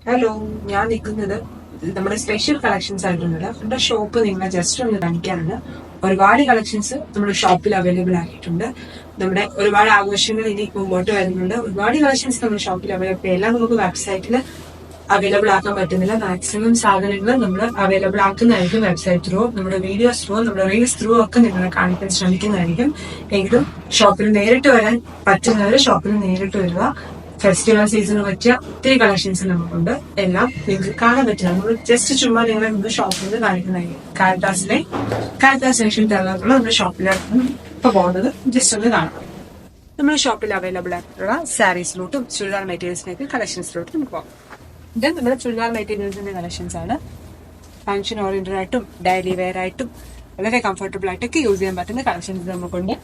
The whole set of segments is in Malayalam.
ഹലോ, ഞാൻ നിൽക്കുന്നത് നമ്മുടെ സ്പെഷ്യൽ കളക്ഷൻസ് ആയിട്ടുണ്ട്. നമ്മുടെ ഷോപ്പ് നിങ്ങളെ ജസ്റ്റ് ഒന്ന് കാണിക്കാനാണ്. ഒരുപാട് കളക്ഷൻസ് നമ്മുടെ ഷോപ്പിൽ അവൈലബിൾ ആക്കിയിട്ടുണ്ട്. നമ്മുടെ ഒരുപാട് ആഘോഷങ്ങൾ ഇനി മുമ്പോട്ട് വരുന്നുണ്ട്. ഒരുപാട് കളക്ഷൻസ് നമ്മുടെ ഷോപ്പിൽ അവൈലബിൾ, എല്ലാം നമുക്ക് വെബ്സൈറ്റിൽ അവൈലബിൾ ആക്കാൻ പറ്റുന്നില്ല. മാക്സിമം സാധനങ്ങൾ നമ്മൾ അവൈലബിൾ ആക്കുന്നതായിരിക്കും വെബ്സൈറ്റ് ത്രൂ, നമ്മുടെ വീഡിയോസ് ത്രൂ, നമ്മുടെ റീൽസ് ത്രൂ ഒക്കെ നിങ്ങളെ കാണിക്കാൻ ശ്രമിക്കുന്നതായിരിക്കും. എങ്കിലും ഷോപ്പിൽ നേരിട്ട് വരാൻ പറ്റുന്നവർ ഷോപ്പിൽ നേരിട്ട് വരിക. ഫെസ്റ്റിവൽ സീസണിന് പറ്റിയ ഒത്തിരി കളക്ഷൻസ് നമുക്കുണ്ട്. എല്ലാം നിങ്ങൾക്ക് കാണാൻ പറ്റില്ല. നമ്മൾ ജസ്റ്റ് ചുമ്മാ നിങ്ങളെ നമുക്ക് ഷോപ്പിൽ നിന്ന് കാണിക്കുന്നതായിരിക്കും. കാരിത്താസ് സെക്ഷൻ തരാനുള്ള നമ്മുടെ ഷോപ്പിലാണ് ഇപ്പൊ പോകുന്നത്. ജസ്റ്റ് ഒന്ന് കാണാം. നമ്മുടെ ഷോപ്പിൽ അവൈലബിൾ ആയിട്ടുള്ള സാരീസിലോട്ടും ചുരിദാർ മെറ്റീരിയൽസിലേക്ക് കളക്ഷൻസിലോട്ടും നമുക്ക് പോകാം. ഇത് നമ്മുടെ ചുരിദാർ മെറ്റീരിയൽസിന്റെ കളക്ഷൻസ് ആണ്. ഫംഗ്ഷൻ ഓറിയന്റഡ് ആയിട്ടും ഡെയിലി വെയർ ആയിട്ടും വളരെ കംഫർട്ടബിൾ ആയിട്ടൊക്കെ യൂസ് ചെയ്യാൻ പറ്റുന്ന കളക്ഷൻസ് നമുക്കുണ്ട്.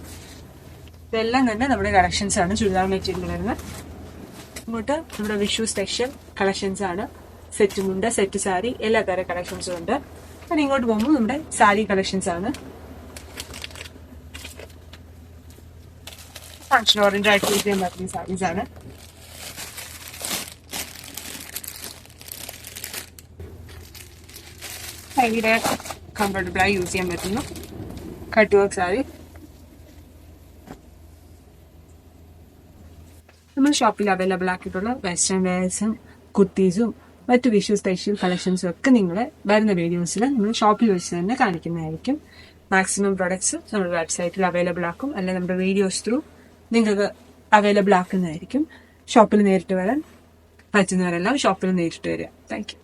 ഇതെല്ലാം തന്നെ നമ്മുടെ കളക്ഷൻസ് ആണ്. ചുരിദാർ മെറ്റീരിയൽ വരുന്നത് ഇങ്ങോട്ട് നമ്മുടെ വിഷു സ്പെഷ്യൽ കളക്ഷൻസ് ആണ്. സെറ്റ് മുണ്ട്, സെറ്റ് സാരി, എല്ലാ തരം കളക്ഷൻസും ഉണ്ട്. അത് ഇങ്ങോട്ട് പോകുമ്പോൾ നമ്മുടെ സാരി കളക്ഷൻസ് ആണ്. ഫംഗ്ഷൻ ഓറിയന്റഡ് ആയിട്ട് യൂസ് ചെയ്യാൻ പറ്റുന്ന സാരീസ് ആണ്. ഭയങ്കര കംഫർട്ടബിൾ ആയി യൂസ് ചെയ്യാൻ പറ്റുന്നു കട്ട് വർക്ക് സാരി. നമ്മൾ ഷോപ്പിൽ അവൈലബിൾ ആക്കിയിട്ടുള്ള വെസ്റ്റേൺ വെയർസും കുർത്തീസും മറ്റു വിഷു സ്പെഷ്യൽ കളക്ഷൻസും ഒക്കെ നിങ്ങളെ വരുന്ന വീഡിയോസിൽ നമ്മൾ ഷോപ്പിൽ വെച്ച് തന്നെ കാണിക്കുന്നതായിരിക്കും. മാക്സിമം പ്രൊഡക്ട്സ് നമ്മൾ വെബ്സൈറ്റിൽ അവൈലബിൾ ആക്കും, അല്ലെങ്കിൽ നമ്മുടെ വീഡിയോസ് ത്രൂ നിങ്ങൾക്ക് അവൈലബിൾ ആക്കുന്നതായിരിക്കും. ഷോപ്പിൽ നേരിട്ട് വരാൻ പറ്റുന്നവരെല്ലാം ഷോപ്പിൽ നേരിട്ട് വരിക. Thank you.